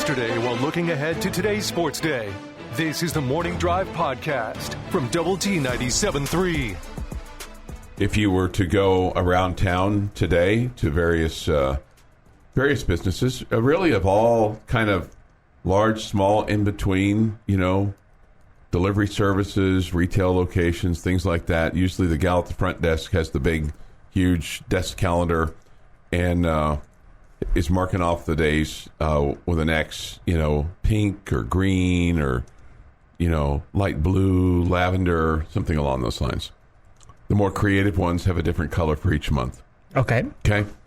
yesterday while looking ahead to today's sports day. This is the Morning Drive Podcast from Double T 97.3. If you were to go around town today to various businesses, really of all kind of large, small, in between, delivery services, retail locations, things like that. Usually the gal at the front desk has the big, huge desk calendar and is marking off the days with an X, pink or green or, light blue, lavender, something along those lines. The more creative ones have a different color for each month. Okay.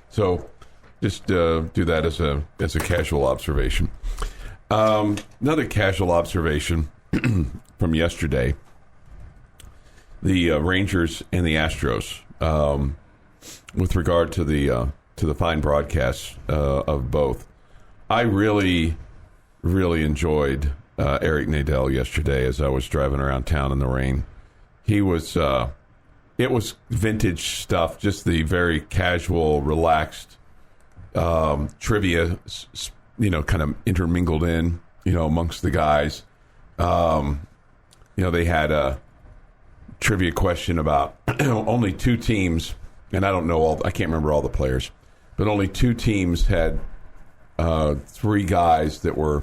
So just do that as a casual observation. Another casual observation from yesterday, the Rangers and the Astros, with regard to the fine broadcasts of both. I really, really enjoyed Eric Nadel yesterday as I was driving around town in the rain. He was, it was vintage stuff, just the very casual, relaxed trivia, kind of intermingled in, amongst the guys. They had a trivia question about only two teams, and I can't remember all the players, but only two teams had three guys that were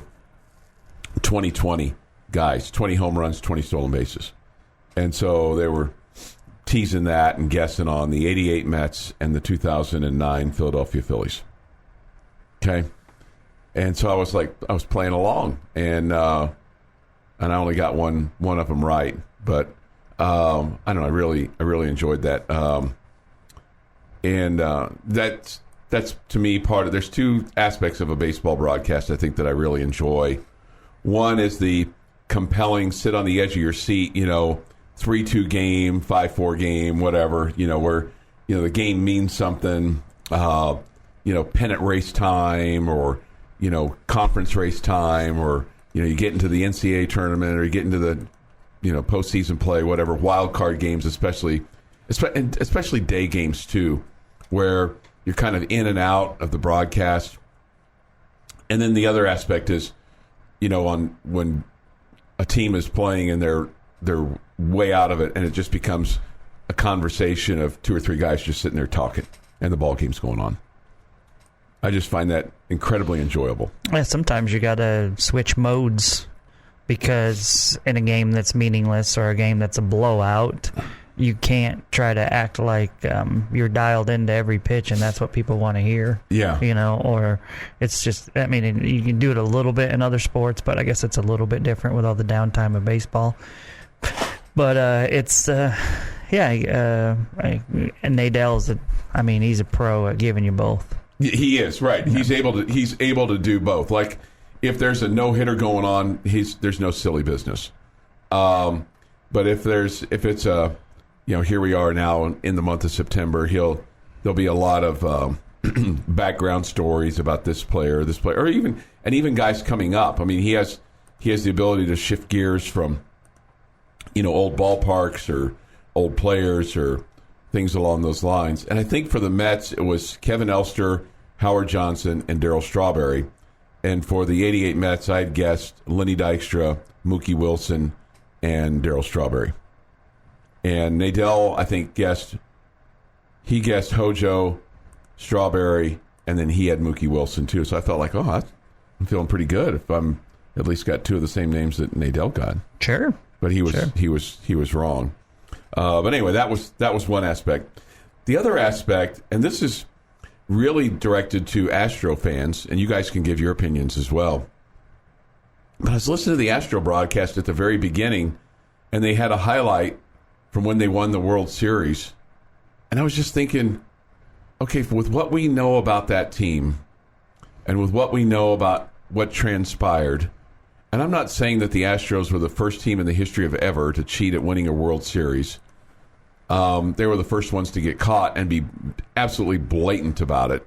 20-20 guys, 20 home runs, 20 stolen bases. And so they were teasing that and guessing on the 88 Mets and the 2009 Philadelphia Phillies. Okay. And so I was playing along, and I only got one of them right, but I don't know. I really enjoyed that, and that's to me part of. There's two aspects of a baseball broadcast I think that I really enjoy. One is the compelling, sit on the edge of your seat, 3-2 game, 5-4 game, whatever, where the game means something, pennant race time or conference race time, or you get into the NCAA tournament, or you get into the postseason play, whatever, wild card games, especially day games too, where you're kind of in and out of the broadcast. And then the other aspect is, on when a team is playing and they're way out of it, and it just becomes a conversation of two or three guys just sitting there talking, and the ball game's going on. I just find that incredibly enjoyable. Yeah, sometimes you got to switch modes, because in a game that's meaningless or a game that's a blowout, you can't try to act like you're dialed into every pitch and that's what people want to hear. Yeah. Or it's just, you can do it a little bit in other sports, but I guess it's a little bit different with all the downtime of baseball. But and Nadel's, he's a pro at giving you both. He is, right. He's able to do both. Like, if there's a no-hitter going on, there's no silly business. But if it's a, here we are now in the month of September, there'll be a lot of background stories about this player, or even guys coming up. He has the ability to shift gears from, old ballparks or old players or things along those lines. And I think for the Mets, it was Kevin Elster, Howard Johnson, and Darryl Strawberry. And for the 88 Mets, I had guessed Lenny Dykstra, Mookie Wilson, and Darryl Strawberry. And Nadel, I think, guessed Hojo, Strawberry, and then he had Mookie Wilson, too. So I felt like, I'm feeling pretty good if I'm at least got two of the same names that Nadel got. Sure. But he was wrong. But anyway, that was one aspect. The other aspect, and this is really directed to Astro fans, and you guys can give your opinions as well. But I was listening to the Astro broadcast at the very beginning, and they had a highlight from when they won the World Series. And I was just thinking, okay, with what we know about that team, and with what we know about what transpired, and I'm not saying that the Astros were the first team in the history of ever to cheat at winning a World Series. They were the first ones to get caught and be absolutely blatant about it,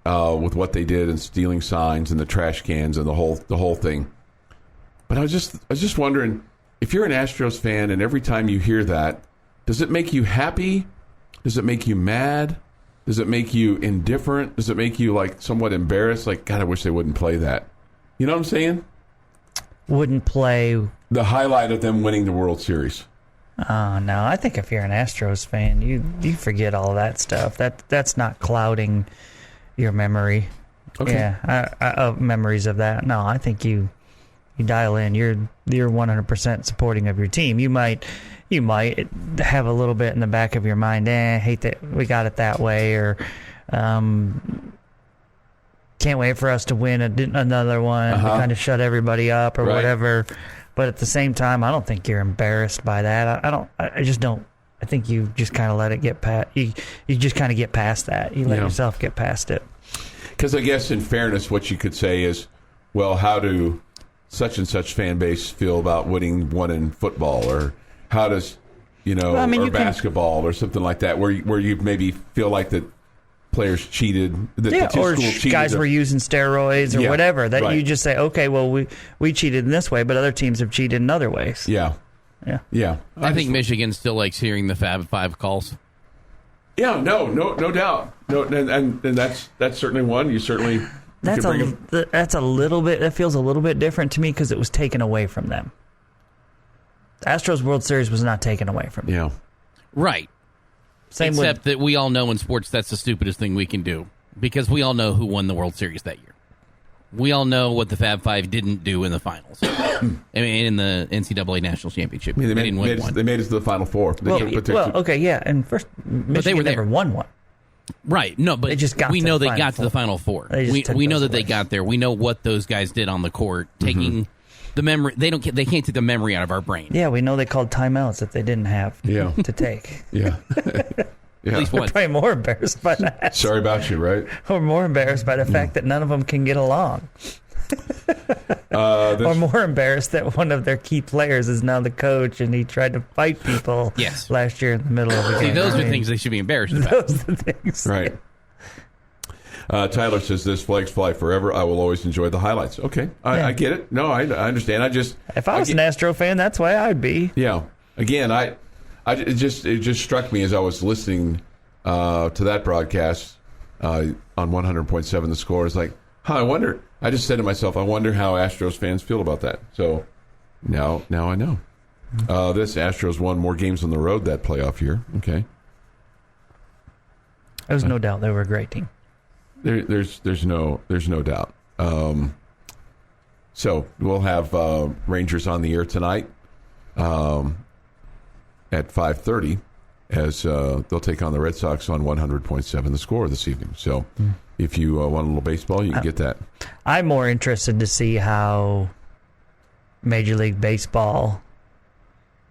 with what they did and stealing signs and the trash cans and the whole thing. But I was just wondering, if you're an Astros fan and every time you hear that, does it make you happy? Does it make you mad? Does it make you indifferent? Does it make you somewhat embarrassed? Like, God, I wish they wouldn't play that. You know what I'm saying? Wouldn't play. The highlight of them winning the World Series. Oh no! I think if you're an Astros fan, you forget all that stuff. That's not clouding your memory. Okay. Yeah, memories of that. No, I think you dial in. You're 100% supporting of your team. You might have a little bit in the back of your mind. Hate that we got it that way, or can't wait for us to win another one to kind of shut everybody up or whatever. But at the same time, I don't think you're embarrassed by that. I just don't. I think you just kind of let it get past. You just kind of get past that. You let yourself get past it. Because I guess in fairness, what you could say is, well, how do such and such fan base feel about winning one in football, or how does or basketball or something like that, where you maybe feel like that players cheated, or guys were using steroids or whatever. That you just say, okay, well, we cheated in this way, but other teams have cheated in other ways. Yeah. I think Michigan still likes hearing the Fab Five calls. Yeah, no doubt. No, and that's certainly one. You certainly that's a little bit. That feels a little bit different to me because it was taken away from them. The Astros World Series was not taken away from them. Yeah, right. Except that we all know in sports that's the stupidest thing we can do, because we all know who won the World Series that year. We all know what the Fab Five didn't do in the finals. I mean, in the NCAA National Championship. They made it to the Final Four. And first, Michigan never won one. Right, no, but they just got we know they got to the Final Four. We know that they got there. We know what those guys did on the court, taking the memory. They can't take the memory out of our brain. Yeah, we know they called timeouts that they didn't have to take. Yeah. At least We're probably more embarrassed by that. Sorry about you, right? Or more embarrassed by the fact that none of them can get along. Or more embarrassed that one of their key players is now the coach and he tried to fight people last year in the middle of the game. See, those are things they should be embarrassed about. Those are the things. Right. Tyler says, this flags fly forever. I will always enjoy the highlights. Okay. I get it. No, I understand. If I was an Astro fan, that's why I'd be. Yeah. Again, it just struck me as I was listening to that broadcast on 100.7 The Score. It's like, I wonder. I just said to myself, I wonder how Astros fans feel about that. So now I know. This Astros won more games on the road that playoff year. Okay. There's no doubt they were a great team. There's no doubt. So we'll have Rangers on the air tonight at 5:30 as they'll take on the Red Sox on 100.7 The Score this evening. So if you want a little baseball, you can get that. I'm more interested to see how Major League Baseball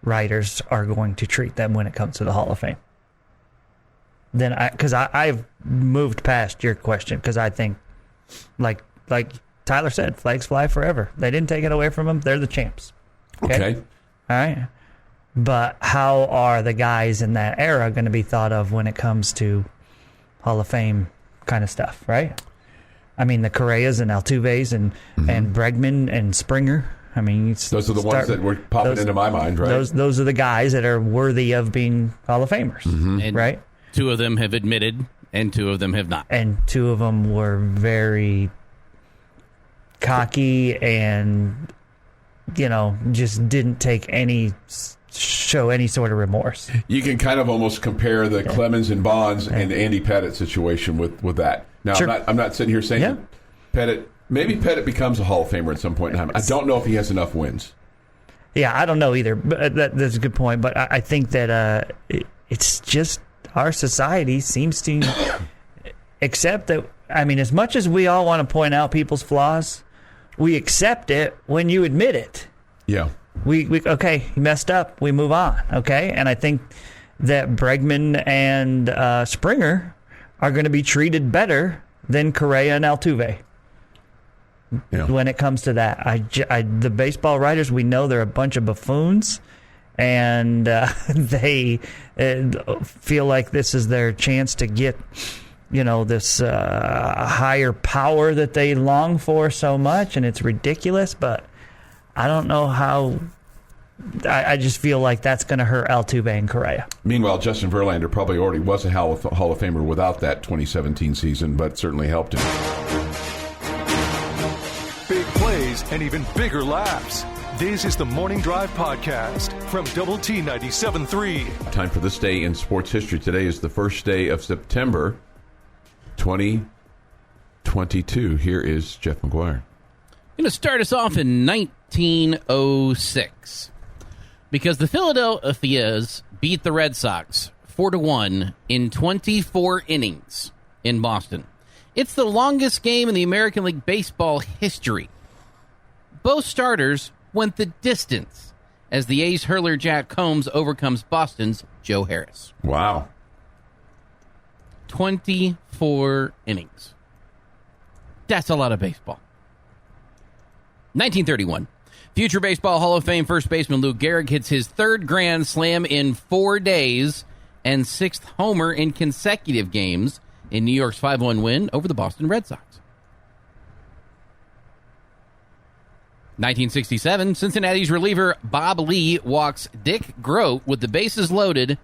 writers are going to treat them when it comes to the Hall of Fame. Because I've moved past your question, because I think, like Tyler said, flags fly forever. They didn't take it away from them. They're the champs. Okay. All right. But how are the guys in that era going to be thought of when it comes to Hall of Fame kind of stuff, right? I mean, the Correas and Altuves and Bregman and Springer. I mean, those are the ones that were popping into my mind, right? Those are the guys that are worthy of being Hall of Famers, right? 2 of them have admitted, and 2 of them have not. And 2 of them were very cocky and, just didn't show any sort of remorse. You can kind of almost compare the Clemens and Bonds and Andy Pettitte situation with that. Now, sure. I'm not sitting here saying Pettitte, maybe Pettitte becomes a Hall of Famer at some point in time. I don't know if he has enough wins. Yeah, I don't know either. But that's a good point. But I think that it's just our society seems to accept that. I mean, as much as we all want to point out people's flaws, we accept it when you admit it. Yeah. We okay, you messed up. We move on, okay? And I think that Bregman and Springer are going to be treated better than Correa and Altuve when it comes to that. The baseball writers, we know they're a bunch of buffoons, and they feel like this is their chance to get, this higher power that they long for so much, and it's ridiculous, but I don't know how. I just feel like that's going to hurt Altuve and Correa. Meanwhile, Justin Verlander probably already was a Hall of Famer without that 2017 season, but certainly helped him. Big plays stories, and even bigger laughs. This is the Morning Drive Podcast from Double T 97.3. Time for this day in sports history. Today is the first day of September 2022. Here is Jeff McGuire. Going to start us off in 1906 because the Philadelphia's beat the Red Sox 4-1 in 24 innings in Boston. It's the longest game in the American League Baseball history. Both starters went the distance as the A's hurler Jack Combs overcomes Boston's Joe Harris. Wow. 24 innings. That's a lot of baseball. 1931. Future Baseball Hall of Fame first baseman Lou Gehrig hits his third grand slam in 4 days and sixth homer in consecutive games in New York's 5-1 win over the Boston Red Sox. 1967. Cincinnati's reliever Bob Lee walks Dick Groat with the bases loaded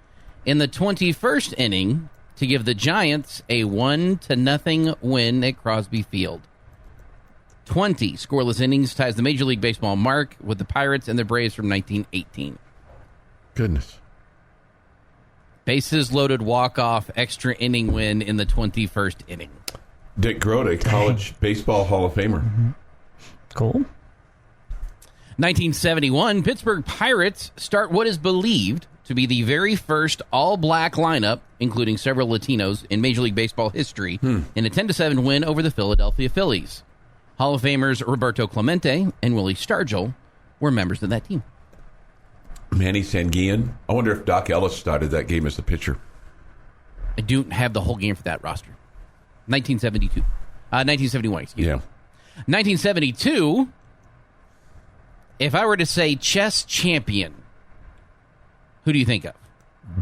in the 21st inning to give the Giants a 1-0 win at Crosby Field. 20 scoreless innings ties the Major League Baseball mark with the Pirates and the Braves from 1918. Goodness. Bases loaded walk-off extra inning win in the 21st inning. Dick Groat, a college baseball Hall of Famer. Mm-hmm. Cool. 1971, Pittsburgh Pirates start what is believed to be the very first all-black lineup, including several Latinos, in Major League Baseball history, in a 10-7 win over the Philadelphia Phillies. Hall of Famers Roberto Clemente and Willie Stargell were members of that team. Manny Sanguillen. I wonder if Doc Ellis started that game as the pitcher. I don't have the whole game for that roster. 1971, excuse me. 1972, if I were to say chess champion, who do you think of?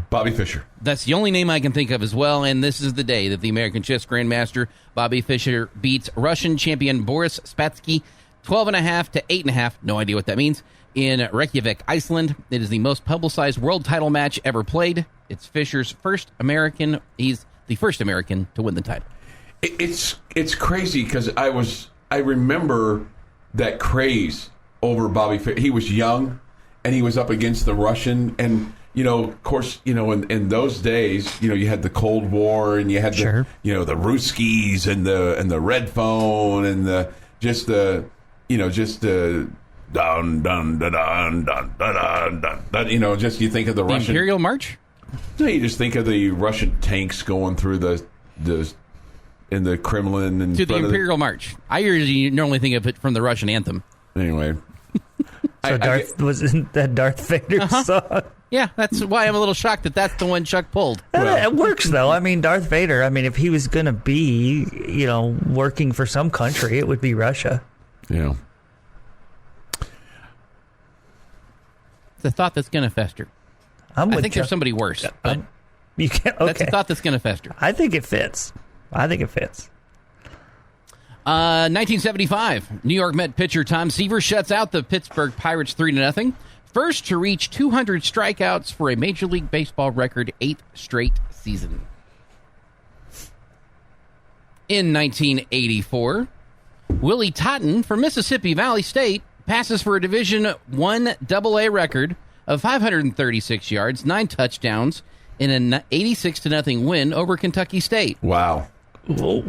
Bobby Fischer. That's the only name I can think of as well, and this is the day that the American chess grandmaster Bobby Fischer beats Russian champion Boris Spassky 12.5 to 8.5, no idea what that means, in Reykjavik, Iceland. It is the most publicized world title match ever played. It's Fischer's first American. He's the first American to win the title. It's crazy because I remember that craze over Bobby Fischer. He was young, and he was up against the Russian, and of course, in those days, you had the Cold War, and you had the, the Ruskies and the Red Phone, and just dun dun dun dun dun dun dun dun. Just you think of the Russian Imperial March. No, you just think of the Russian tanks going through the in the Kremlin and to the Imperial March. I usually normally think of it from the Russian anthem. Anyway, so wasn't that Darth Vader song? Yeah, that's why I'm a little shocked that that's the one Chuck pulled. It works, though. I mean, Darth Vader, if he was going to be, working for some country, it would be Russia. Yeah. It's a thought that's going to fester. I think there's somebody worse. But you can't, okay. That's a thought that's going to fester. I think it fits. 1975, New York Met pitcher Tom Seaver shuts out the Pittsburgh Pirates 3-0. First to reach 200 strikeouts for a Major League Baseball record 8 straight season. In 1984, Willie Totten from Mississippi Valley State passes for a Division I AA record of 536 yards, 9 touchdowns, in an 86-0 win over Kentucky State. Wow. Whoa.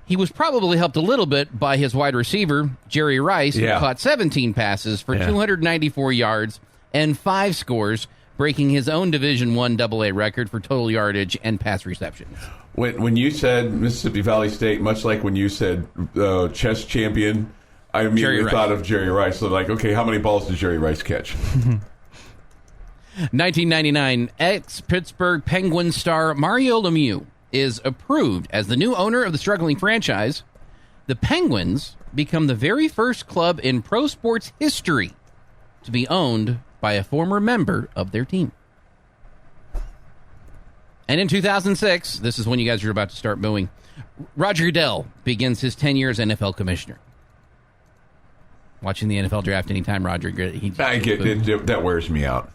He was probably helped a little bit by his wide receiver, Jerry Rice, who caught 17 passes for 294 yards and 5 scores, breaking his own Division I AA record for total yardage and pass receptions. When you said Mississippi Valley State, much like when you said chess champion, I immediately thought of Jerry Rice. So okay, how many balls did Jerry Rice catch? 1999, ex-Pittsburgh Penguins star Mario Lemieux is approved as the new owner of the struggling franchise. The Penguins become the very first club in pro sports history to be owned by a former member of their team. And in 2006, this is when you guys are about to start booing, Roger Goodell begins his 10 as NFL commissioner. Watching the NFL draft anytime, Roger, that wears me out.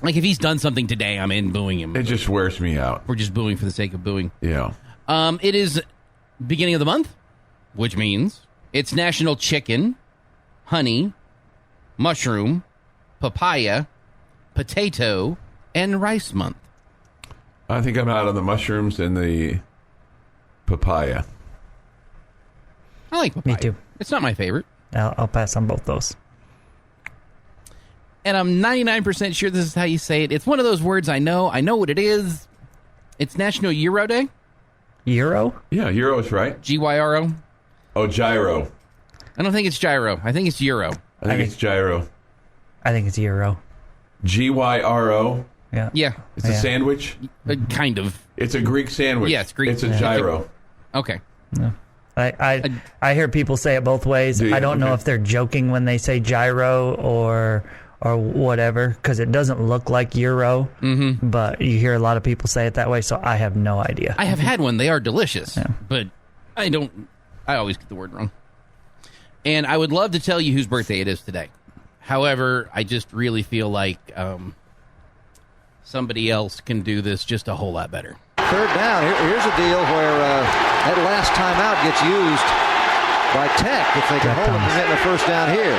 Like, if he's done something today, I'm in booing him. It just wears me out. We're just booing for the sake of booing. Yeah. It is beginning of the month, which means It's National Chicken, Honey, Mushroom, Papaya, Potato, and Rice Month. I think I'm out on the mushrooms and the papaya. I like papaya. Me too. It's not my favorite. I'll pass on both those. And I'm 99% sure this is how you say it. It's one of those words I know. I know what it is. It's National Gyro Day. Gyro? Yeah, Euro is right. Gyro. Oh, gyro. I don't think it's gyro. I think it's Euro. I think it's gyro. I think it's Gyro. Gyro. Yeah. Yeah. It's a sandwich? Kind of. It's a Greek sandwich. Yeah, it's Greek. It's a gyro. Okay. No. I hear people say it both ways. Do you? I don't know Okay. if they're joking when they say gyro or whatever, because it doesn't look like Euro, but you hear a lot of people say it that way, so I have no idea. I have had one. They are delicious, but I always get the word wrong. And I would love to tell you whose birthday it is today. However, I just really feel like somebody else can do this just a whole lot better. Third down. Here's a deal where that last timeout gets used by Tech if they can hold it and get the first down here.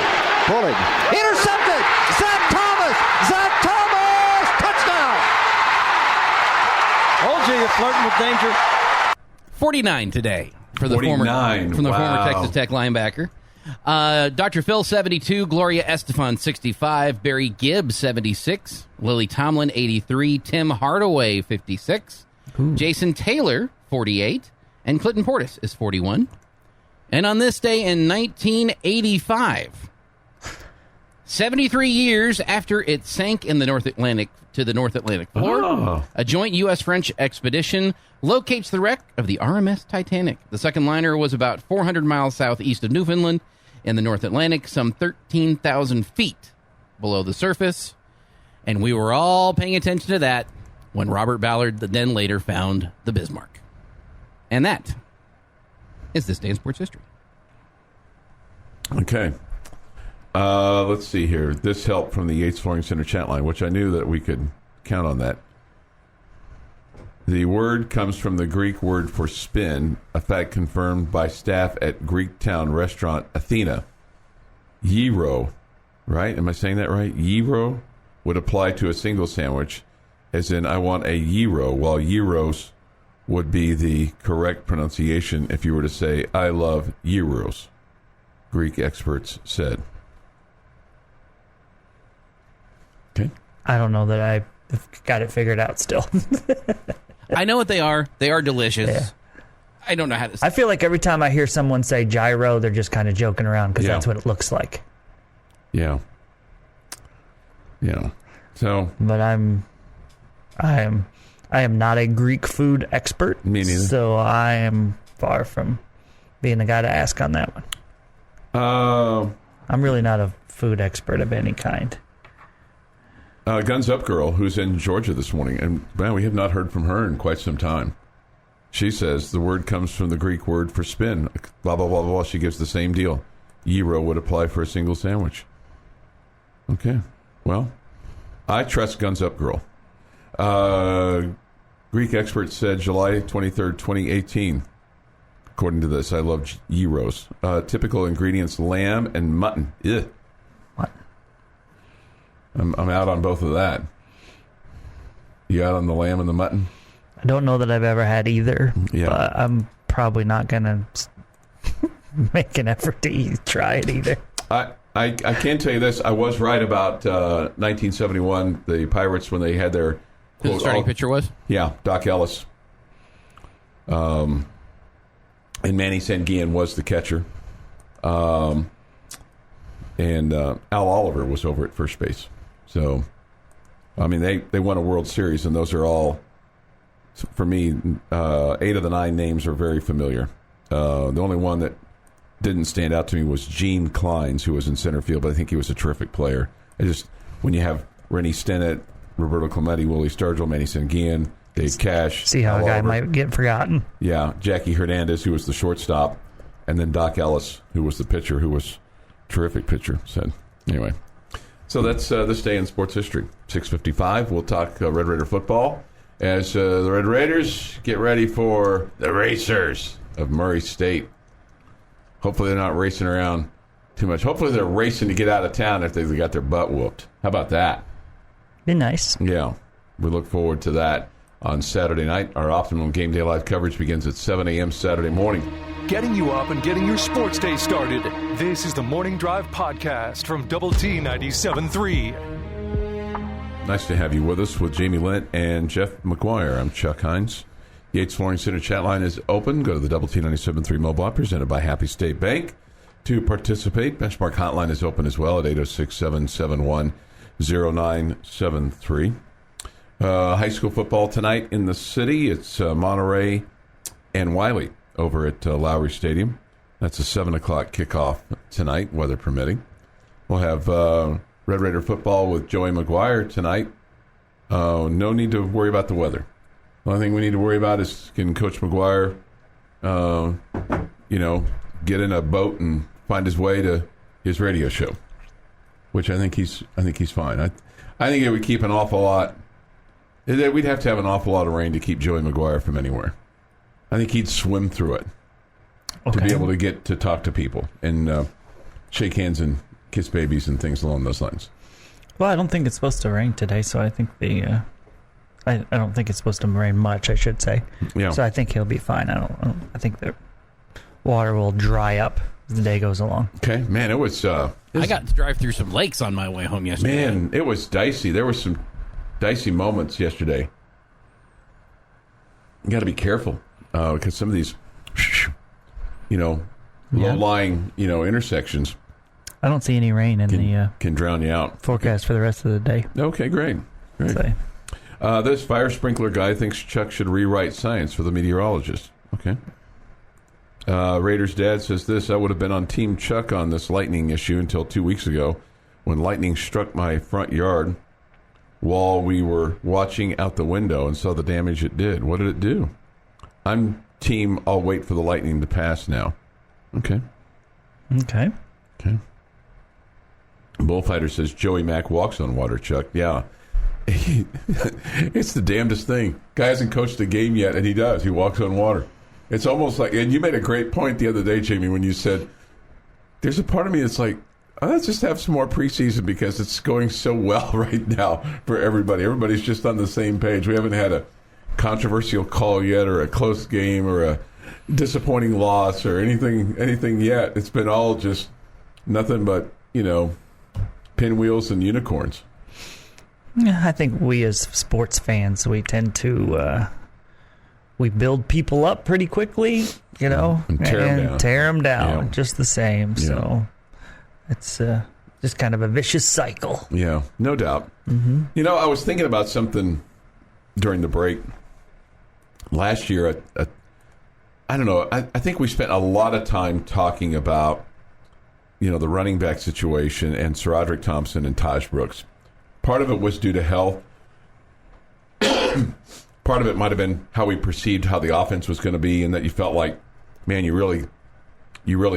Pulling. Intercepted! Zach Thomas! Zach Thomas! Touchdown! Told you you're flirting with danger. 49 today for the 49. former Wow. Texas Tech linebacker. Dr. Phil, 72. Gloria Estefan, 65. Barry Gibbs, 76. Lily Tomlin, 83. Tim Hardaway, 56. Jason Taylor, 48. And Clinton Portis is 41. And on this day in 1985, 73 years after it sank in the North Atlantic to the North Atlantic floor, a joint U.S.-French expedition locates the wreck of the RMS Titanic. The second liner was about 400 miles southeast of Newfoundland in the North Atlantic, some 13,000 feet below the surface. And we were all paying attention to that when Robert Ballard then later found the Bismarck. And that is this day in sports history. Okay. Let's see here. This helped from the Yates Flooring Center chat line, which I knew that we could count on that. The word comes from the Greek word for spin, a fact confirmed by staff at Greektown restaurant Athena. Gyro, right? Am I saying that right? Gyro would apply to a single sandwich, as in I want a gyro, while gyros would be the correct pronunciation if you were to say I love gyros, Greek experts said. Okay. I don't know that I've got it figured out still. I know what they are. They are delicious. Yeah. I don't know how to say I feel like every time I hear someone say gyro, they're just kind of joking around because Yeah. that's what it looks like. Yeah. Yeah. So, But I am not a Greek food expert. Me neither. So I am far from being the guy to ask on that one. I'm really not a food expert of any kind. Guns Up Girl, who's in Georgia this morning, and man, we have not heard from her in quite some time. She says the word comes from the Greek word for spin. Blah, blah, blah, blah. She gives the same deal. Gyro would apply for a single sandwich. Okay. Well, I trust Guns Up Girl. Greek experts said July 23rd, 2018. According to this, I love gyros. Typical ingredients, lamb and mutton. Ugh. What? I'm out on both of that. You out on the lamb and the mutton? I don't know that I've ever had either. Yeah. But I'm probably not going to make an effort to try it either. I can tell you this. I was right about 1971, the Pirates, when they had their... who the starting pitcher was. Yeah, Doc Ellis. And Manny Sanguillen was the catcher. And Al Oliver was over at first base. So, I mean, they won a World Series, and those are all, for me, 8 of the 9 names are very familiar. The only one that didn't stand out to me was Gene Clines, who was in center field, but I think he was a terrific player. When you have Rennie Stennett, Roberto Clemente, Willie Stargell, Manny Sanguillen, Dave Cash. See how Al a guy Oliver. might get forgotten. Yeah, Jackie Hernandez, who was the shortstop, and then Doc Ellis, who was the pitcher, who was a terrific pitcher, said. Anyway, so that's this day in sports history. 6:55, we'll talk Red Raider football as the Red Raiders get ready for the Racers of Murray State. Hopefully they're not racing around too much. Hopefully they're racing to get out of town after they got their butt whooped. How about that? Be nice. Yeah. We look forward to that on Saturday night. Our Optimum Game Day Live coverage begins at 7 a.m. Saturday morning. Getting you up and getting your sports day started. This is the Morning Drive Podcast from Double T 97.3. Nice to have you with us with Jamie Lent and Jeff McGuire. I'm Chuck Heinz. Yates Flooring Center chat line is open. Go to the Double T 97.3 mobile app presented by Happy State Bank to participate. Benchmark hotline is open as well at 806-771-0973. High school football tonight in the city. It's Monterey and Wiley over at Lowry Stadium. That's a 7 o'clock kickoff tonight, weather permitting. We'll have Red Raider football with Joey McGuire tonight. No need to worry about the weather. The only thing we need to worry about is can Coach McGuire, get in a boat and find his way to his radio show, which I think he's fine. I think it would keep an awful lot. We'd have to have an awful lot of rain to keep Joey McGuire from anywhere. I think he'd swim through it to be able to get to talk to people and shake hands and kiss babies and things along those lines. Well, I don't think it's supposed to rain today, so I think I don't think it's supposed to rain much, I should say. Yeah. So I think he'll be fine. I think the water will dry up as the day goes along. Okay, man, it was. I got to drive through some lakes on my way home yesterday. Man, it was dicey. There were some dicey moments yesterday. You got to be careful because some of these, low-lying, intersections. I don't see any rain in the can drown you out. Forecast for the rest of the day. Okay, great. So, this fire sprinkler guy thinks Chuck should rewrite science for the meteorologist. Okay. Raiders' dad says this: I would have been on Team Chuck on this lightning issue until 2 weeks ago when lightning struck my front yard while we were watching out the window and saw the damage it did. What did it do? I'm team I'll wait for the lightning to pass now. Okay. Bullfighter says Joey Mack walks on water, Chuck. Yeah. It's the damnedest thing. Guy hasn't coached a game yet, and he does. He walks on water. It's almost like, and you made a great point the other day, Jamie, when you said, there's a part of me that's like, let's just have some more preseason because it's going so well right now for everybody. Everybody's just on the same page. We haven't had a controversial call yet or a close game or a disappointing loss or anything yet. It's been all just nothing but, pinwheels and unicorns. I think we as sports fans, we tend to we build people up pretty quickly, and tear them down. just the same. Yeah. So it's just kind of a vicious cycle. Yeah, no doubt. Mm-hmm. I was thinking about something during the break. Last year, I don't know, I think we spent a lot of time talking about, the running back situation and SaRodorick Thompson and Taj Brooks. Part of it was due to health. Part of it might have been how we perceived how the offense was going to be and that you felt like, man, you really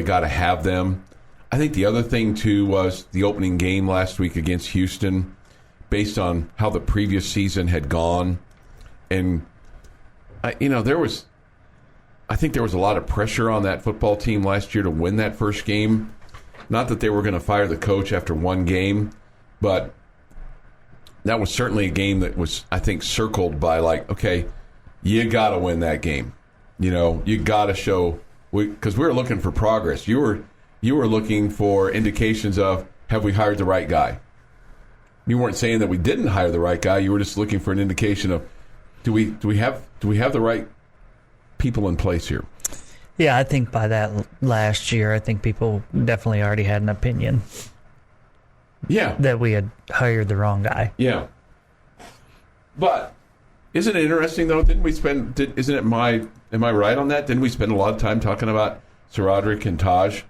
got to have them. I think the other thing, too, was the opening game last week against Houston, based on how the previous season had gone. And, I think there was a lot of pressure on that football team last year to win that first game. Not that they were going to fire the coach after one game, but that was certainly a game that was, I think, circled by okay, you got to win that game. You got to show, because we were looking for progress. You were looking for indications of, have we hired the right guy? You weren't saying that we didn't hire the right guy. You were just looking for an indication of, do we have the right people in place here? Yeah, I think by that last year, I think people definitely already had an opinion. Yeah. That we had hired the wrong guy. Yeah. But isn't it interesting, though? Am I right on that? Didn't we spend a lot of time talking about SaRodorick and Taj?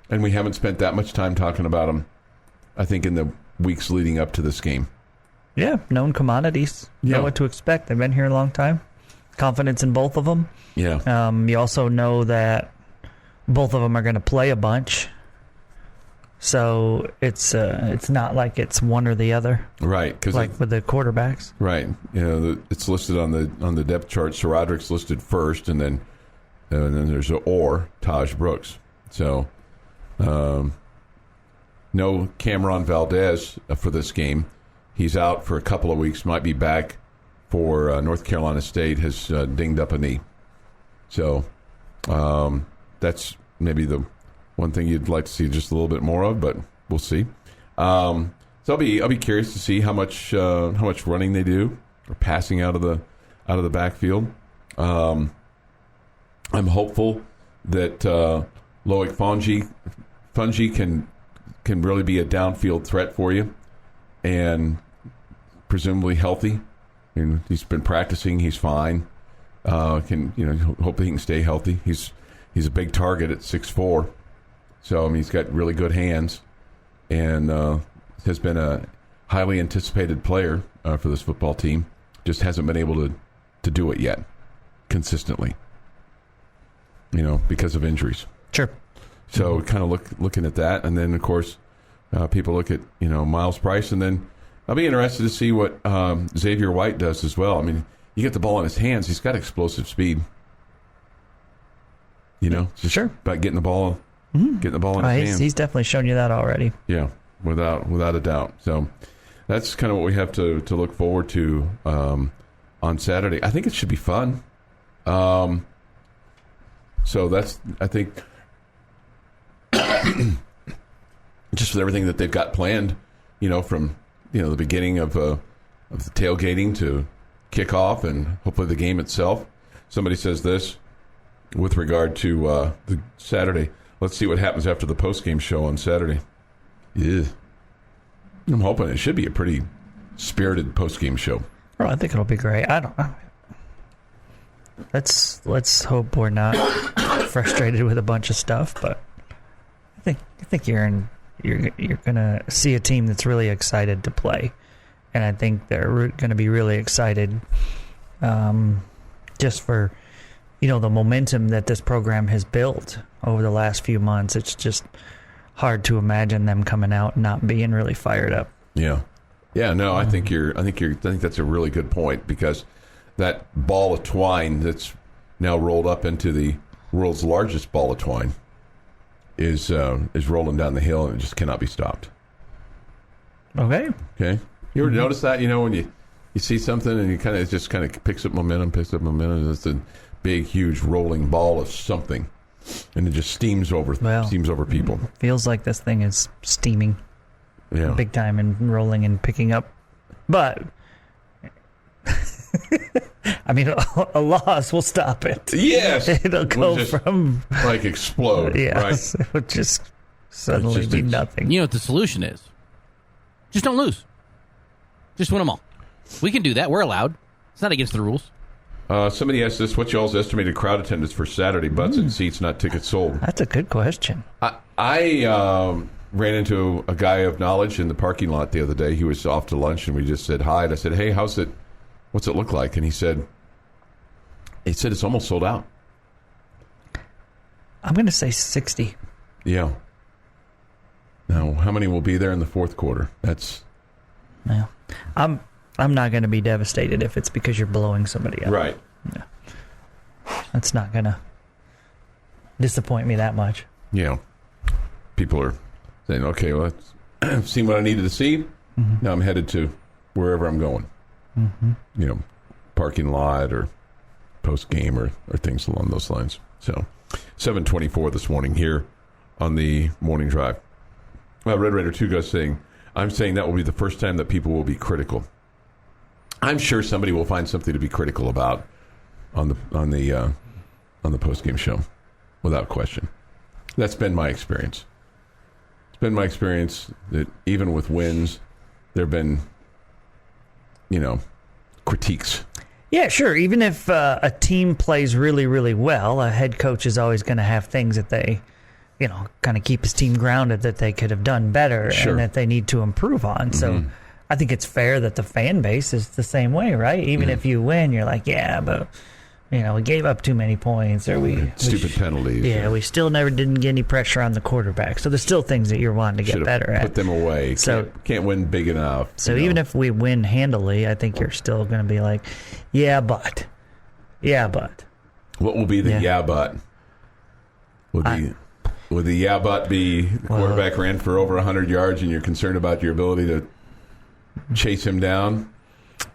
And we haven't spent that much time talking about them, I think, in the weeks leading up to this game. Yeah, known commodities. Yeah. Know what to expect. They've been here a long time. Confidence in both of them. Yeah. You also know that both of them are going to play a bunch. So it's not like it's one or the other, right? Because with the quarterbacks, right? It's listed on the depth chart. SaRodorick's listed first, and then there's Taj Brooks. So, no Cameron Valdez for this game. He's out for a couple of weeks. Might be back for North Carolina State. Has dinged up a knee. So that's maybe the one thing you'd like to see just a little bit more of, but we'll see. So I'll be curious to see how much running they do or passing out of the backfield. I'm hopeful that Loic Fungi can really be a downfield threat for you, and presumably healthy. And he's been practicing. He's fine. Hopefully he can stay healthy. He's a big target at 6'4", so I mean he's got really good hands, and has been a highly anticipated player for this football team. Just hasn't been able to do it yet consistently. Because of injuries. Sure. So kind of looking at that, and then of course people look at Miles Price, and then I'll be interested to see what Xavier White does as well. I mean, you get the ball in his hands; he's got explosive speed. Just sure. About getting the ball in his hands. He's definitely shown you that already. Yeah, without a doubt. So that's kind of what we have to look forward to on Saturday. I think it should be fun. So that's, I think, just with everything that they've got planned, from the beginning of the tailgating to kickoff and hopefully the game itself. Somebody says this with regard to the Saturday. Let's see what happens after the post-game show on Saturday. Yeah. I'm hoping it should be a pretty spirited post-game show. Oh, I think it'll be great. I don't know. Let's hope we're not frustrated with a bunch of stuff, but I think you're gonna see a team that's really excited to play, and I think they're going to be really excited, just for the momentum that this program has built over the last few months. It's just hard to imagine them coming out and not being really fired up. Yeah. No, I think that's a really good point, because that ball of twine that's now rolled up into the world's largest ball of twine is rolling down the hill, and it just cannot be stopped. Okay. You ever notice that? When you see something and it just picks up momentum. It's a big, huge rolling ball of something, and it just steams over people. Feels like this thing is steaming, big time, and rolling and picking up, but. I mean, a loss will stop it. Yes. It'll go from... explode. Yes. Right? It would just suddenly be nothing. You know what the solution is? Just don't lose. Just win them all. We can do that. We're allowed. It's not against the rules. Somebody asked this, what's y'all's estimated crowd attendance for Saturday? Butts and seats, not tickets sold. That's a good question. I ran into a guy of knowledge in the parking lot the other day. He was off to lunch, and we just said hi. And I said, hey, what's it look like? And he said it's almost sold out. I'm going to say 60. Yeah. Now, how many will be there in the fourth quarter? Yeah. I'm not going to be devastated if it's because you're blowing somebody up. Right. Yeah. That's not going to disappoint me that much. Yeah. People are saying, okay, well, I've seen what I needed to see. Mm-hmm. Now I'm headed to wherever I'm going. Mm-hmm. Parking lot or post game or things along those lines. So 7:24 this morning here on the morning drive. Red Raider 2 goes saying, I'm saying that will be the first time that people will be critical. I'm sure somebody will find something to be critical about on the post game show, without question. That's been my experience. It's been my experience that even with wins, there have been critiques. Yeah, sure. Even if a team plays really, really well, a head coach is always going to have things that they, kind of keep his team grounded that they could have done better and that they need to improve on. So I think it's fair that the fan base is the same way, right? Even if you win, you're like, yeah, but we gave up too many points, or stupid penalties. Yeah, we still didn't get any pressure on the quarterback. So there's still things that you're wanting to get better at. Put them away. So can't win big enough. So even if we win handily, I think you're still going to be like, yeah, but. What will be the yeah but? Will be Would the yeah but be the quarterback ran for over 100 yards and you're concerned about your ability to chase him down?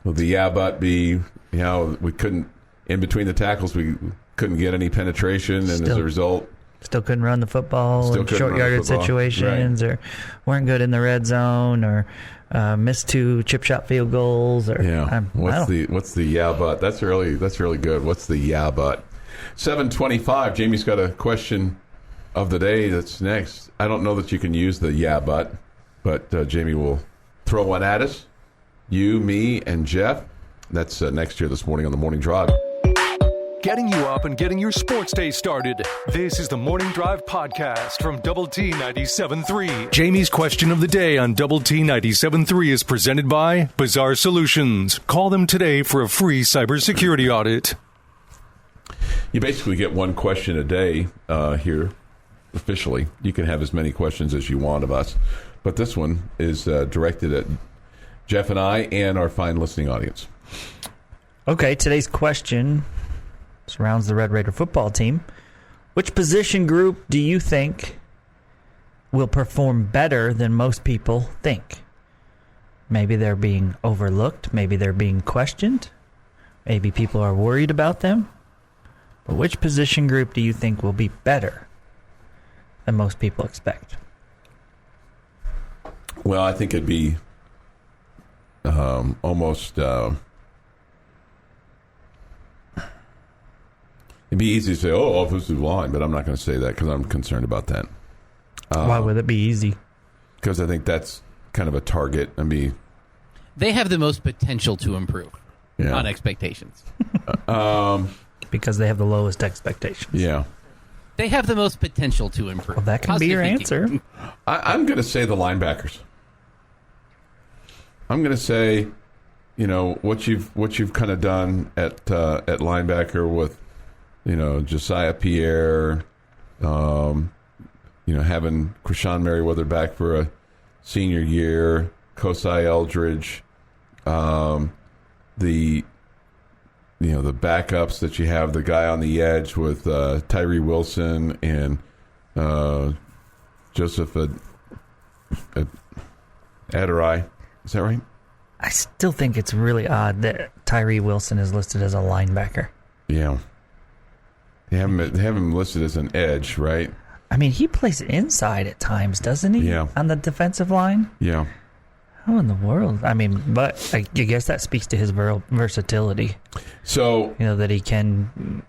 Would the yeah but be, we couldn't, in between the tackles, we couldn't get any penetration, and as a result, still couldn't run the football in short yardage situations, right, or weren't good in the red zone, or missed 2 chip shot field goals, or what's the yeah but? That's really good. What's the yeah but? 7:25. Jamie's got a question of the day that's next. I don't know that you can use the yeah but Jamie will throw one at us. You, me, and Jeff. That's next year this morning on the Morning Drive. Getting you up and getting your sports day started. This is the Morning Drive podcast from Double T 97.3. Jamie's question of the day on Double T 97.3 is presented by Bizarre Solutions. Call them today for a free cybersecurity audit. You basically get one question a day here, officially. You can have as many questions as you want of us. But this one is directed at Jeff and I and our fine listening audience. Okay, today's question surrounds the Red Raider football team. Which position group do you think will perform better than most people think? Maybe they're being overlooked. Maybe they're being questioned. Maybe people are worried about them. But which position group do you think will be better than most people expect? Well, I think it'd be almost... It'd be easy to say, offensive line, but I'm not going to say that because I'm concerned about that. Why would it be easy? Because I think that's kind of a target. They have the most potential to improve on expectations. Because they have the lowest expectations. Yeah. They have the most potential to improve. Well, that can be your answer. I'm going to say the linebackers. I'm going to say, what you've kind of done at linebacker with, Josiah Pierre, having Krishan Merriweather back for a senior year, Kosai Eldridge, the backups that you have, the guy on the edge with Tyree Wilson and Joseph Aderai. Is that right? I still think it's really odd that Tyree Wilson is listed as a linebacker. Yeah. They have him listed as an edge, right? I mean, he plays inside at times, doesn't he? Yeah. On the defensive line? Yeah. How in the world? I mean, but I guess that speaks to his versatility. So, that he can,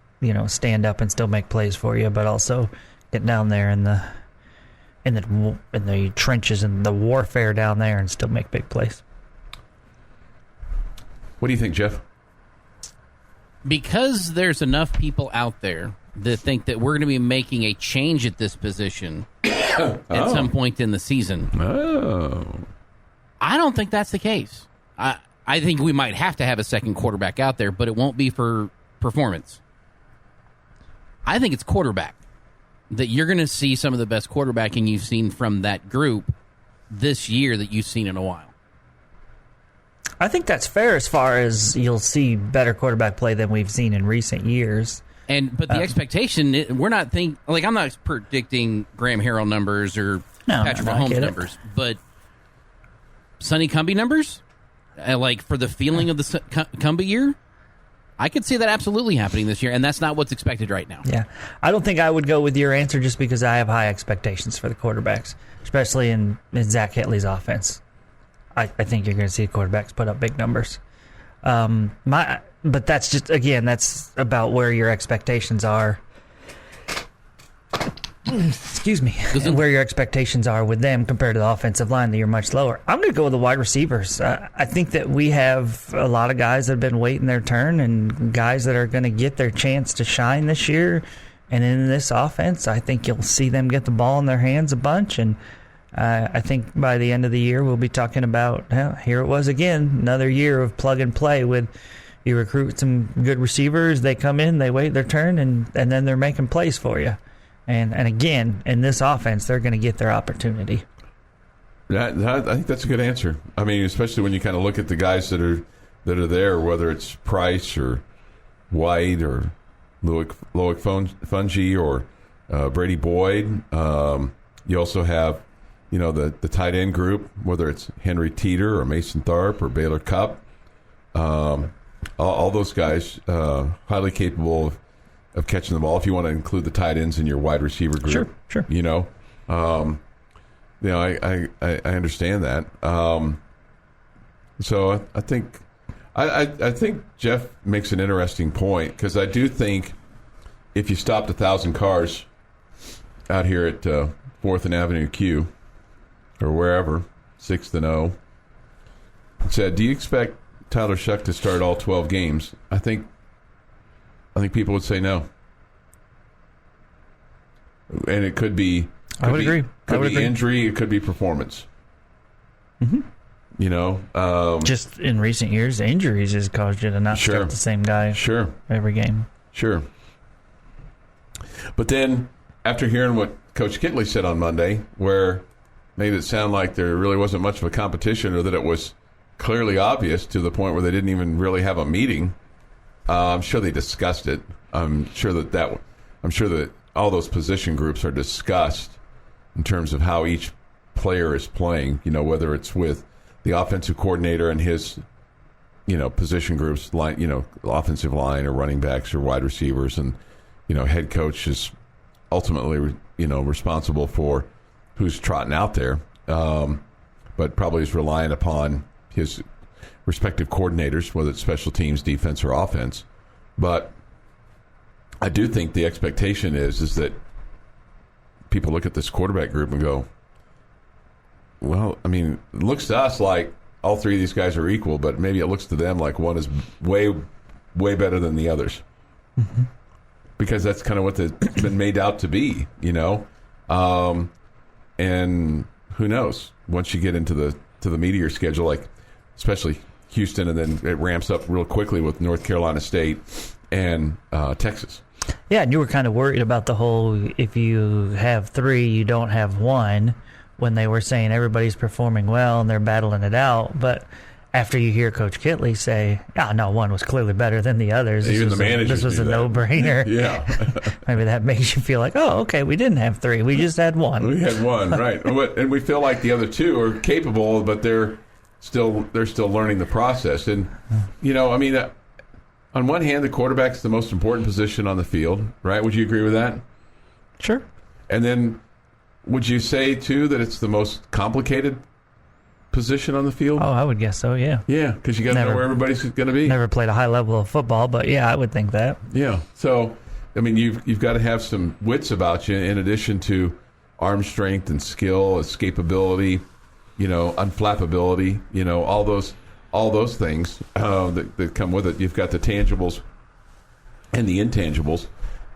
stand up and still make plays for you, but also get down there in the trenches and the warfare down there and still make big plays. What do you think, Jeff? Because there's enough people out there that think that we're going to be making a change at this position at some point in the season. I don't think that's the case. I think we might have to have a second quarterback out there, but it won't be for performance. I think it's quarterback. That you're going to see some of the best quarterbacking you've seen from that group this year that you've seen in a while. I think that's fair as far as you'll see better quarterback play than we've seen in recent years. But the expectation, we're not I'm not predicting Graham Harrell numbers or Patrick Mahomes numbers, but Sonny Cumbie numbers, for the feeling of the Cumbie year, I could see that absolutely happening this year, and that's not what's expected right now. Yeah. I don't think I would go with your answer just because I have high expectations for the quarterbacks, especially in Zach Hitley's offense. I think you're going to see quarterbacks put up big numbers. But that's just, again, that's about where your expectations are. Excuse me. And where your expectations are with them compared to the offensive line that you're much lower. I'm going to go with the wide receivers. I think that we have a lot of guys that have been waiting their turn and guys that are going to get their chance to shine this year. And in this offense, I think you'll see them get the ball in their hands a bunch. And I think by the end of the year, we'll be talking about, here it was again, another year of plug and play with you recruit some good receivers, they come in, they wait their turn, and then they're making plays for you. And again, in this offense, they're going to get their opportunity. I think that's a good answer. I mean, especially when you kind of look at the guys that are there, whether it's Price or White or Loic Fungi or Brady Boyd. You also have, the tight end group, whether it's Henry Teeter or Mason Tharp or Baylor Cupp. All those guys highly capable of catching the ball. If you want to include the tight ends in your wide receiver group, sure. I understand that. So I think I think Jeff makes an interesting point, because I do think if you stopped 1,000 cars out here at 4th and Avenue Q or wherever, 6th and O, said, "Do you expect Tyler Shuck to start all 12 games?" I think people would say no. And it could be... I would agree. Could be injury. It could be performance. Mm-hmm. Just in recent years, injuries has caused you to not start the same guy every game. Sure. But then, after hearing what Coach Kitley said on Monday, where made it sound like there really wasn't much of a competition, or that it was clearly obvious to the point where they didn't even really have a meeting. I'm sure they discussed it. I'm sure that all those position groups are discussed in terms of how each player is playing, whether it's with the offensive coordinator and his, position groups, offensive line or running backs or wide receivers, and, head coach is ultimately, responsible for who's trotting out there, but probably is reliant upon his respective coordinators, whether it's special teams, defense, or offense. But I do think the expectation is that people look at this quarterback group and go, well, I mean, it looks to us like all three of these guys are equal, but maybe it looks to them like one is way, way better than the others. Mm-hmm. Because that's kind of what it's been made out to be, and who knows? Once you get into the meteor schedule, like especially Houston, and then it ramps up real quickly with North Carolina State and Texas. Yeah, and you were kind of worried about the whole, if you have three, you don't have one, when they were saying everybody's performing well and they're battling it out. But after you hear Coach Kitley say, no, one was clearly better than the others. This was a no-brainer. Yeah. Maybe that makes you feel like, okay, we didn't have three. We just had one. We had one, right. And we feel like the other two are capable, but they're still learning the process. And, on one hand, the quarterback's the most important position on the field, right? Would you agree with that? Sure. And then would you say, too, that it's the most complicated position on the field? Oh, I would guess so, yeah. Yeah, because you got to know where everybody's going to be. Never played a high level of football, but yeah, I would think that. Yeah. So, I mean, you've got to have some wits about you in addition to arm strength and skill, escapability, unflappability, all those things that come with it. You've got the tangibles and the intangibles.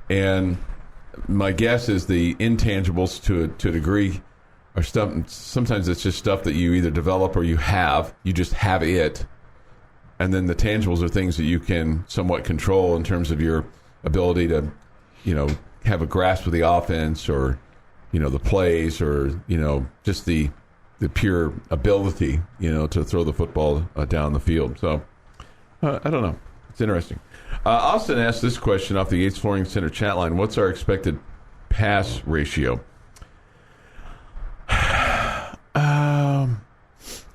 And my guess is the intangibles to a degree are stuff. Sometimes it's just stuff that you either develop or you just have it. And then the tangibles are things that you can somewhat control in terms of your ability to, have a grasp of the offense, or, the plays, or, just the pure ability, to throw the football down the field. So, I don't know. It's interesting. Austin asked this question off the Yates Flooring Center chat line. What's our expected pass ratio?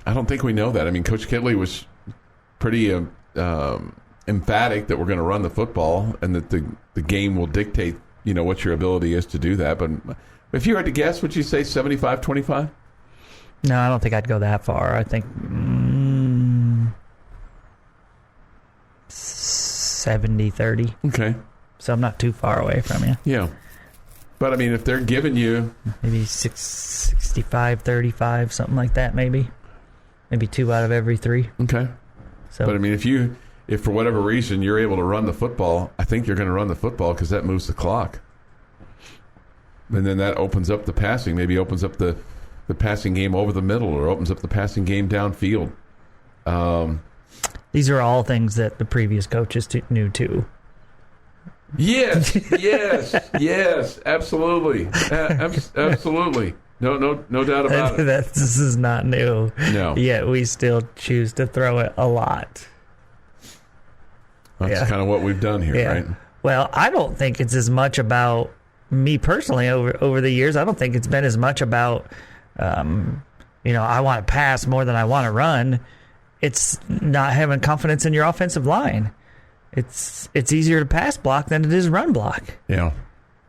I don't think we know that. I mean, Coach Kitley was pretty emphatic that we're going to run the football and that the game will dictate, what your ability is to do that. But if you had to guess, would you say 75-25? No, I don't think I'd go that far. I think 70-30. Okay. So I'm not too far away from you. Yeah. But, I mean, if they're giving you... Maybe 65-35, something like that, maybe. Maybe 2 out of every 3. Okay. So, but, I mean, if for whatever reason you're able to run the football, I think you're going to run the football because that moves the clock. And then that opens up the passing, maybe opens up the passing game over the middle, or opens up the passing game downfield. These are all things that the previous coaches knew too. Yes, absolutely, absolutely. No doubt about it. This is not new. No. Yet we still choose to throw it a lot. That's kind of what we've done here, right? Well, I don't think it's as much about me personally, over the years, I don't think it's been as much about, I want to pass more than I want to run. It's not having confidence in your offensive line. It's easier to pass block than it is run block. Yeah.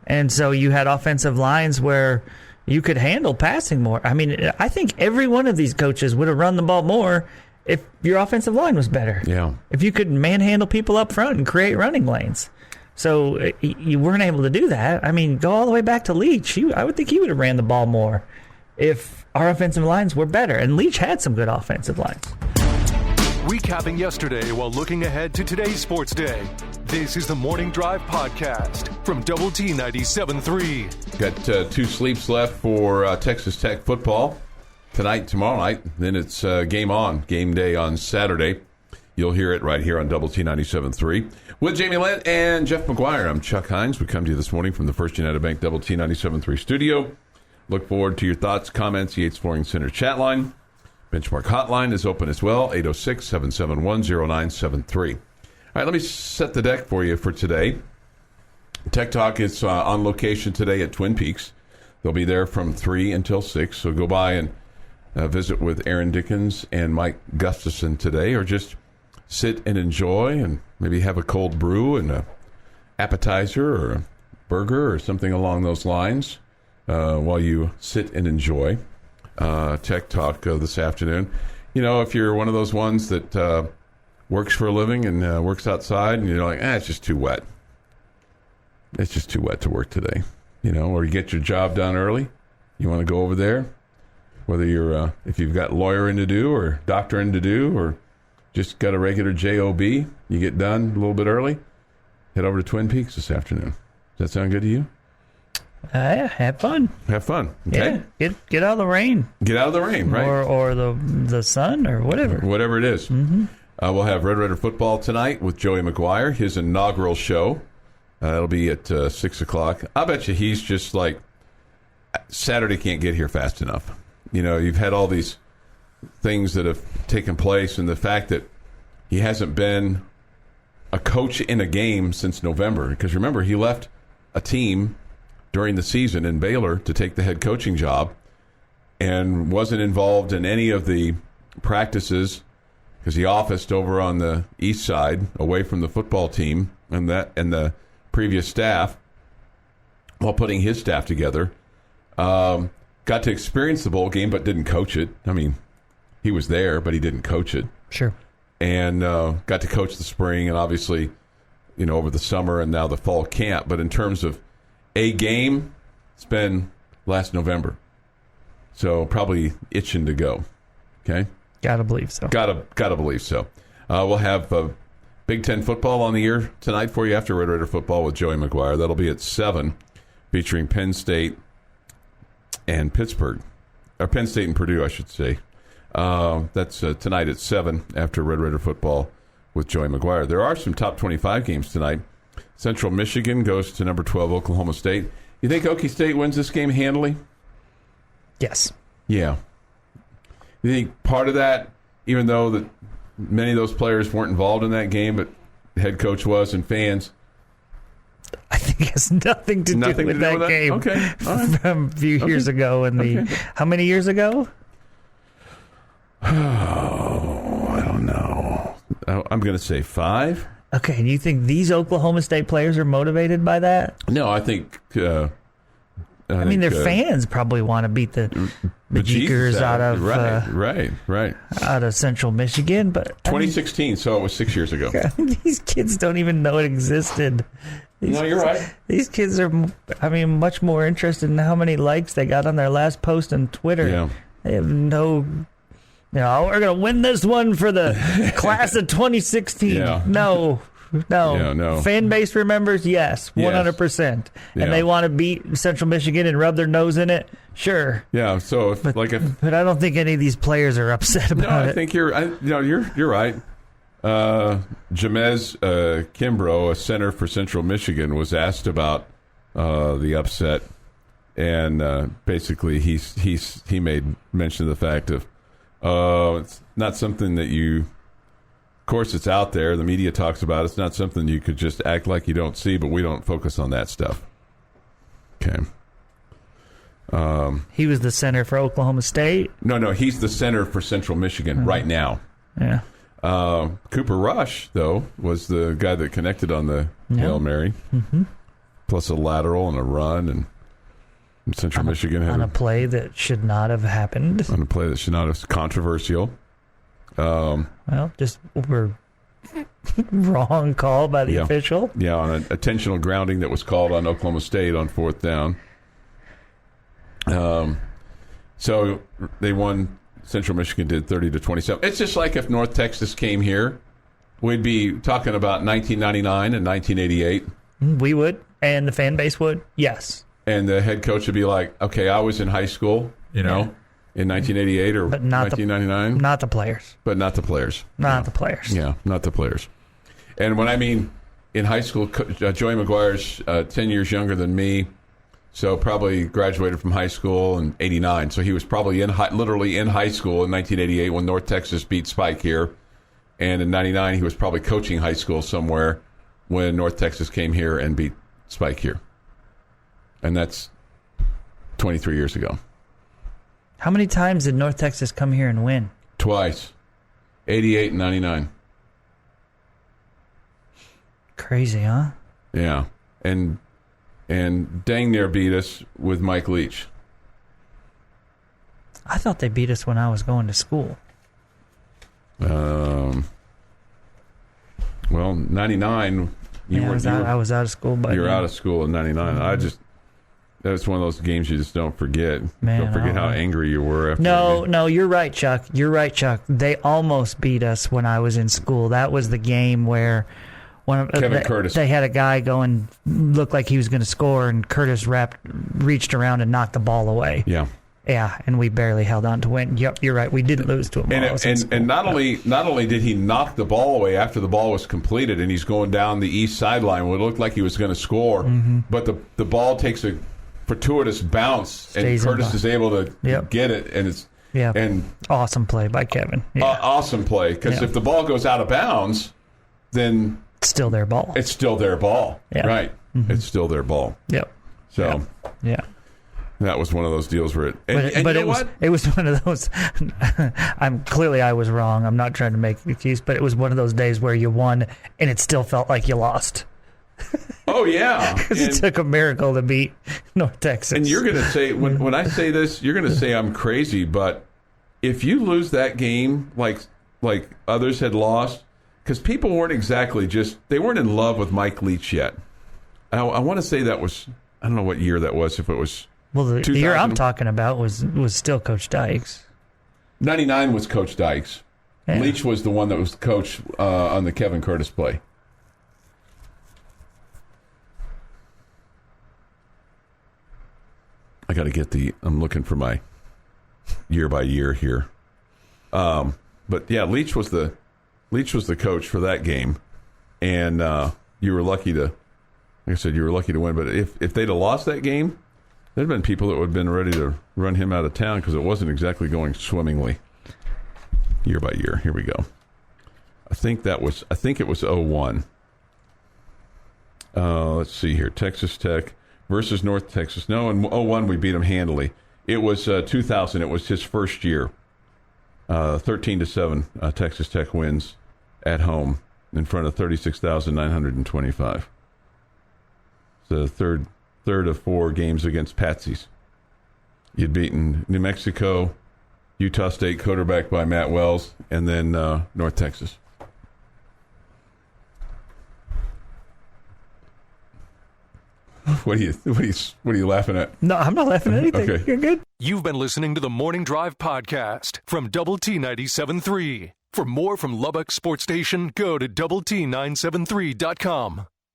And so you had offensive lines where you could handle passing more. I mean, I think every one of these coaches would have run the ball more if your offensive line was better. Yeah. If you could manhandle people up front and create running lanes. So you weren't able to do that. I mean, go all the way back to Leach. I would think he would have ran the ball more if our offensive lines were better. And Leach had some good offensive lines. Recapping yesterday while looking ahead to today's sports day. This is the Morning Drive Podcast from Double T 97.3. Got 2 sleeps left for Texas Tech football tonight, tomorrow night. Then it's game day on Saturday. You'll hear it right here on Double T 97.3. With Jamie Lent and Jeff McGuire, I'm Chuck Heinz. We come to you this morning from the First United Bank Double T 97.3 studio. Look forward to your thoughts, comments, the Yates Flooring Center chat line. Benchmark hotline is open as well, 806-771-0973. All right, let me set the deck for you for today. Tech Talk is on location today at Twin Peaks. They'll be there from 3 until 6, so go by and visit with Aaron Dickens and Mike Gustafson today, or just sit and enjoy and maybe have a cold brew and an appetizer or a burger or something along those lines while you sit and enjoy Tech Talk this afternoon. You know, if you're one of those ones that works for a living and works outside and you're like, it's just too wet. It's just too wet to work today. You know, or you get your job done early. You want to go over there, whether you're, if you've got lawyering to do or doctoring to do or just got a regular job, you get done a little bit early, head over to Twin Peaks this afternoon. Does that sound good to you? Yeah, have fun. Have fun. Okay. Yeah, get out of the rain. Get out of the rain, right? Or the sun or whatever. Whatever it is. Mm-hmm. We'll have Red Raider football tonight with Joey McGuire, his inaugural show. That'll be at 6 o'clock. I bet you he's just like, Saturday can't get here fast enough. You know, you've had all these things that have taken place, and the fact that he hasn't been a coach in a game since November. Because remember, he left a team during the season in Baylor to take the head coaching job and wasn't involved in any of the practices because he officed over on the east side away from the football team and the previous staff while putting his staff together. Got to experience the bowl game but didn't coach it. I mean, he was there, but he didn't coach it. Sure. And got to coach the spring and obviously, you know, over the summer and now the fall camp. But in terms of a game, it's been last November. So probably itching to go. Okay? Gotta believe so. Gotta believe so. We'll have Big Ten football on the air tonight for you after Red Raider football with Joey McGuire. That'll be at 7, featuring Penn State and Pittsburgh. Or Penn State and Purdue, I should say. That's tonight at 7 after Red Raider football with Joey McGuire. There are some top 25 games tonight. Central Michigan goes to number 12, Oklahoma State. You think Okie State wins this game handily? Yes. Yeah. You think part of that, even though that many of those players weren't involved in that game, but the head coach was and fans? I think it has nothing to do with that game. Okay. All right. From a few years ago. How many years ago? Oh, I don't know. I'm going to say 5. Okay, and you think these Oklahoma State players are motivated by that? No, I think... I mean, their fans probably want to beat the Jeekers out of right out of Central Michigan, but 2016. So it was 6 years ago. These kids don't even know it existed. No, you're right. These kids are, much more interested in how many likes they got on their last post on Twitter. Yeah. They have no. We're going to win this one for the class of 2016. Yeah. No. Yeah, no. Fan base remembers, yes, 100%. Yeah. And they want to beat Central Michigan and rub their nose in it, sure. Yeah. So, but I don't think any of these players are upset about it. No, I think you're right. Jamez Kimbrough, a center for Central Michigan, was asked about the upset, and basically he made mention of the fact of it's not something that you. Of course, it's out there. The media talks about it. It's not something you could just act like you don't see, but we don't focus on that stuff. Okay. He was the center for Oklahoma State. No, he's the center for Central Michigan right now. Yeah. Cooper Rush, though, was the guy that connected on the Hail Mary, plus a lateral and a run, and Central Michigan had on a play that should not have happened. On a play that should not have controversial. Well, just we're wrong call by the official. Yeah, on an intentional grounding that was called on Oklahoma State on 4th down. So they won. Central Michigan did 30-27. It's just like if North Texas came here, we'd be talking about 1999 and 1988. We would, and the fan base would, yes. And the head coach would be like, okay, I was in high school, in 1988 or 1999. Not the players. But not the players. Not the players. Yeah, not the players. And when I mean in high school, Joey McGuire's 10 years younger than me, so probably graduated from high school in 89. So he was probably literally in high school in 1988 when North Texas beat Spike here. And in 99, he was probably coaching high school somewhere when North Texas came here and beat Spike here. And that's 23 years ago. How many times did North Texas come here and win? Twice. 88 and 99. Crazy, huh? Yeah. And dang near beat us with Mike Leach. I thought they beat us when I was going to school. Well, 99. I was out of school. But you were out of school in 99. That's one of those games you just don't forget. Man, don't forget how angry you were after. No, you're right, Chuck. They almost beat us when I was in school. That was the game where Kevin Curtis. They had a guy going, looked like he was going to score, and Curtis reached around and knocked the ball away. Yeah. Yeah, and we barely held on to win. Yep, you're right. We didn't lose to him. And not only did he knock the ball away after the ball was completed, and he's going down the east sideline where it looked like he was going to score, but the ball takes a fortuitous bounce, and Curtis is able to get it, and it's awesome play by Kevin. Awesome play, because if the ball goes out of bounds, then it's still their ball. It's still their ball. Yeah. Right. It's still their ball. Yep. So that was one of those deals where it was one of those. I was wrong. I'm not trying to make an excuse, but it was one of those days where you won and it still felt like you lost. Oh yeah, because it took a miracle to beat North Texas. And you're going to say when I say this, you're going to say I'm crazy, but if you lose that game like others had lost. Because people weren't exactly they weren't in love with Mike Leach yet. I want to say that was, I don't know what year that was, if it was. Well, the year I'm talking about was still Coach Dykes. 99 was Coach Dykes. Yeah. Leach was the one that was coach on the Kevin Curtis play. I got to get I'm looking for my year by year here. But yeah, Leach was the coach for that game, and you were lucky to, like I said, win. But if they'd have lost that game, there'd have been people that would have been ready to run him out of town because it wasn't exactly going swimmingly. Year by year, here we go. I think it was 01. Let's see here, Texas Tech versus North Texas. No, in 01 we beat them handily. It was 2000. It was his first year. 13-7, Texas Tech wins at home in front of 36,925. The third of 4 games against Patsies. You'd beaten New Mexico, Utah State, quarterbacked by Matt Wells, and then North Texas. What are you laughing at? No, I'm not laughing at anything. Okay. You're good. You've been listening to the Morning Drive podcast from Double T 97.3. For more from Lubbock Sports Station, go to doublet973.com.